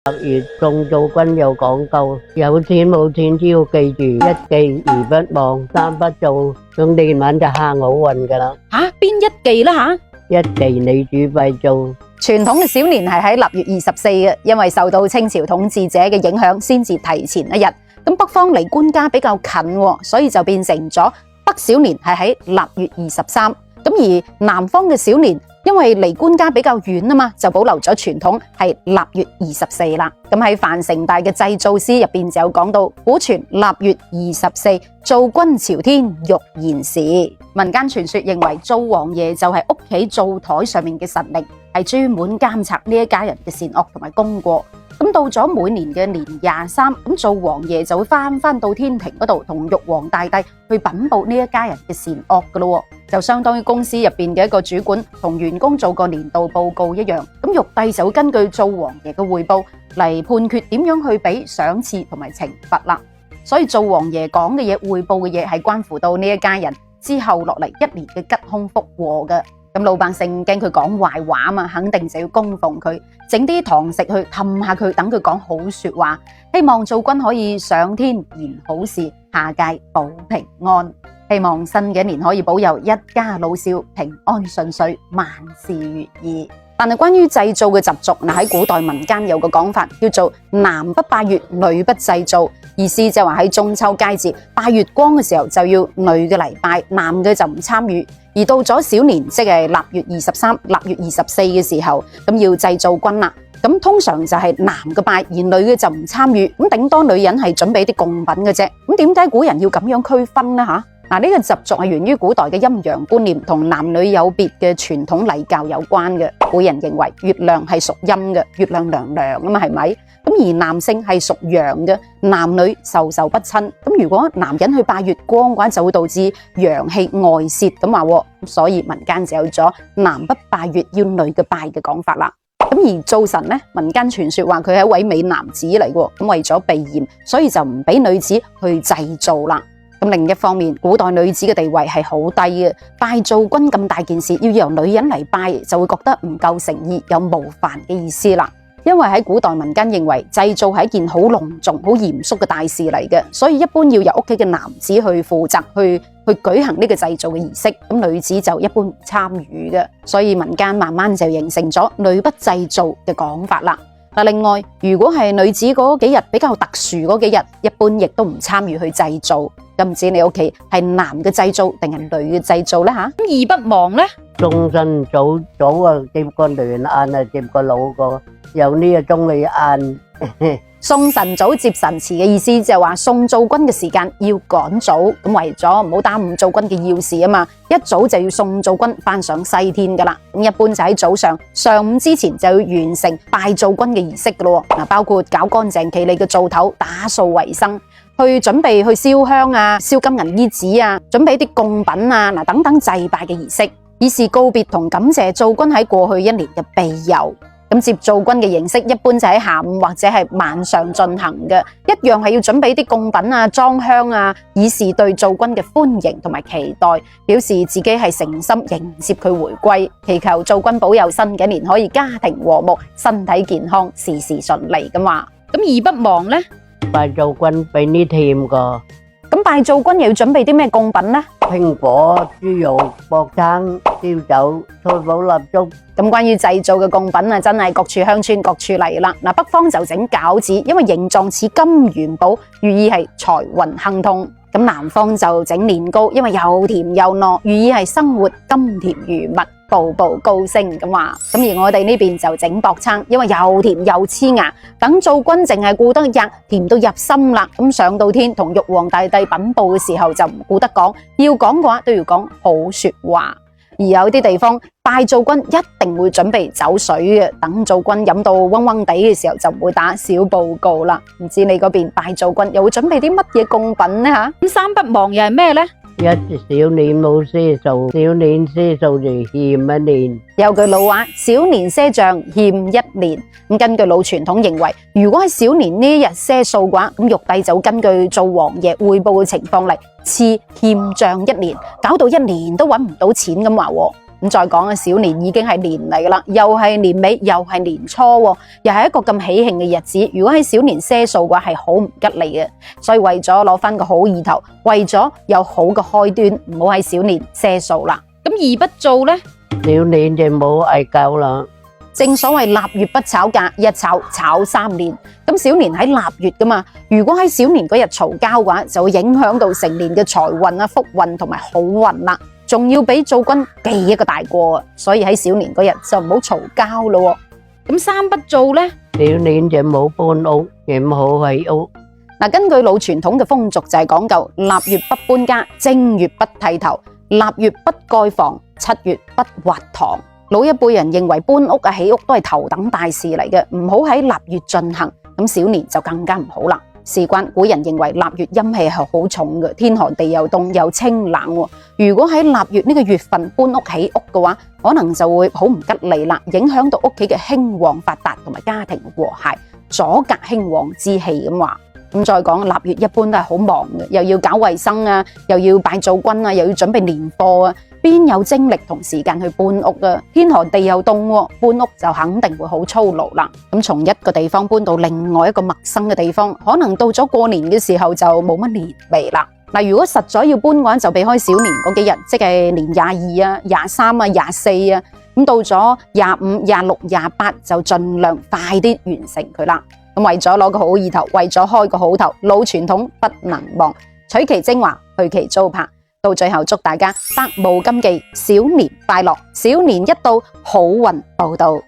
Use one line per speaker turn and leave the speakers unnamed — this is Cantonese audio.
月宋灶君有講究，有錢冇錢只要記住一記而不忘，三不做，咁年晚就行好運噶啦。
邊一忌啦吓？
一忌你煮廢做。
傳統嘅小年係喺臘月24嘅，因為受到清朝統治者嘅影響，先至提前一日。咁北方離官家比較近，所以就變成咗北小年係喺臘月23。咁而南方嘅小年，因為離官家比較遠啊嘛，就保留咗傳統係臘月24啦。咁喺范成大嘅祭灶詩入邊就有講到，古傳臘月24，灶君朝天欲賢時。民間傳說認為灶王爺就係屋企灶台上面嘅神靈，係專門監察呢一家人嘅善惡同埋功過。咁到咗每年嘅年23，咁灶王爺就會翻到天庭嗰度，同玉皇大帝去稟報呢一家人嘅善惡噶咯，就相當於公司入邊嘅一個主管同員工做個年度報告一樣。咁玉帝就會根據灶王爺嘅匯報嚟判決點樣去俾賞賜同埋懲罰啦。所以灶王爺講嘅嘢、匯報嘅嘢係關乎到呢一家人之後落嚟一年嘅吉凶福禍嘅。咁老百姓驚佢講壞話啊嘛，肯定就要供奉佢，整啲糖食去氹下佢，等佢講好說話，希望灶君可以上天言好事，下界保平安。希望新嘅一年可以保佑一家老少平安順遂，萬事如意。但係關於祭灶嘅習俗，喺古代民間有個講法叫做男不拜月，女不祭灶，意思就話喺中秋佳節拜月光嘅時候就要女嘅嚟拜，男嘅就唔參與。而到咗小年，即係臘月23、臘月24嘅時候，咁要祭灶君啦。咁通常就係男嘅拜，而女嘅就唔參與。咁頂多女人係準備啲貢品嘅啫。咁點解古人要咁樣區分呢？呢個習俗係源於古代嘅陰陽觀念同男女有別嘅傳統禮教有關嘅。古人認為月亮係屬陰嘅，月亮涼涼啊嘛，係咪？咁而男性係屬陽嘅，男女授受不親。咁如果男人去拜月光嘅話，就會導致陽氣外泄咁話。所以民間就有咗男不拜月，要女嘅拜嘅講法啦。咁而灶神呢，民間傳說話佢係一位美男子嚟嘅，咁為咗避嫌，所以就唔俾女子去祭灶啦。咁另一方面，古代女子嘅地位係好低嘅，拜灶君咁大件事，要由女人嚟拜，就會覺得唔夠誠意，有冒犯嘅意思啦。因為喺古代民間認為祭灶係一件好隆重、好嚴肅嘅大事嚟嘅，所以一般要由屋企嘅男子去負責去舉行呢個祭灶嘅儀式，咁女子就一般唔參與嘅，所以民間慢慢就形成咗女不祭灶嘅講法啦。另外，如果係女子嗰幾日比較特殊嗰幾日，一般亦都唔參與去祭灶。咁唔知你屋企係男嘅祭灶定係女嘅祭灶呢？咁二不忘呢？
送神早啊，接個暖晏啊，接個老個，有呢個中意晏。
送神早接神遲嘅意思就係話送灶君嘅時間要趕早，咁為咗唔好耽誤灶君嘅要事啊嘛，一早就要送灶君翻上西天噶啦。咁一般就喺早上上午之前就要完成拜灶君嘅儀式噶咯。包括搞乾淨企理嘅灶頭，打掃衛生，去準備去燒香啊、燒金銀衣紙啊，準備啲貢品啊等等祭拜嘅儀式，以示告別同感謝灶君喺過去一年嘅庇佑。咁接灶君嘅形式一般就喺下午或者係晚上進行嘅，一樣係要準備啲貢品啊、裝香啊，以示對灶君嘅歡迎同埋期待，表示自己係誠心迎接佢回歸，祈求灶君保佑新嘅一年可以家庭和睦、身體健康、事事順利咁話。咁二不忘呢？
拜灶君俾啲甜個。
咁拜灶君又要準備啲咩貢品呢？
蘋果、豬肉、薄撐、燒酒、菜寶蠟燭。
咁關於祭灶嘅貢品啊，真係各處鄉村各處嚟啦。北方就整餃子，因為形狀似金元寶，寓意係財運亨通。咁南方就整年糕，因為又甜又糯，寓意係生活甘甜如蜜，步步高升咁話。咁而我哋呢邊就整薄撐，因為又甜又黐牙，等灶君淨係顧得吔，甜到入心啦。咁上到天同玉皇大帝稟報嘅時候就唔顧得講，要講嘅話都要講好說話。而有啲地方拜灶君一定會準備酒水嘅，等灶君飲到嗡嗡地嘅時候就唔會打小報告啦。唔知你嗰邊拜灶君又會準備啲乜嘢貢品呢？咁三不忘又係咩呢？
一小年冇賒數，小年賒數就欠一年。
有句老話，小年賒賬欠一年。咁根據老傳統認為，如果喺小年呢一日賒數嘅話，咁玉帝就根據灶王爺匯報嘅情況嚟賜欠賬一年，搞到一年都揾唔到錢咁話。咁再講啊，小年已經係年嚟噶啦，又係年尾，又係年初，又係一個咁喜慶嘅日子。如果喺小年賒數嘅話，係好唔吉利嘅。所以為咗攞翻個好意頭，為咗有好嘅開端，唔好喺小年賒數啦。咁二不做呢？
小年就冇嗌交啦。
正所謂臘月不炒價，一炒炒3年。咁小年喺臘月噶嘛，如果喺小年嗰日嘈交嘅話，就會影響到成年嘅財運啊、福運同埋好運啦，仲要俾灶君記一個大過啊！所以喺小年嗰日就唔好嘈交咯。咁三不做呢？
小年就冇搬屋，亦唔好起屋。
嗱，根據老傳統嘅風俗就係講究臘月不搬家，正月不剃頭，臘月不蓋房，7月不挖堂。老一輩人認為搬屋啊、起屋都係頭等大事嚟嘅，唔好喺臘月進行。咁小年就更加唔好啦。事關古人認為臘月陰氣係好重嘅，天寒地又凍又清冷。如果喺臘月呢個月份搬屋起屋嘅話，可能就會好唔吉利啦，影響到屋企嘅興旺發達同埋家庭和諧，阻隔興旺之氣咁話。咁再講臘月一般都係好忙嘅，又要搞衛生啊，又要拜灶君啊，又要準備年貨啊，邊有精力同時間去搬屋啊？天寒地又凍，搬屋就肯定會好操勞啦。咁從一個地方搬到另外一個陌生嘅地方，可能到咗過年嘅時候就冇乜年味啦。嗱，如果實在要搬嘅話，就避開小年嗰幾日，即係年22啊、23啊、24啊。咁到咗25、26、28就盡量快啲完成佢啦。咁為咗攞個好意頭，為咗開個好頭，老傳統不能忘，取其精華，去其糟粕。到最後祝大家百無禁忌，小年快樂，小年一到，好運報到。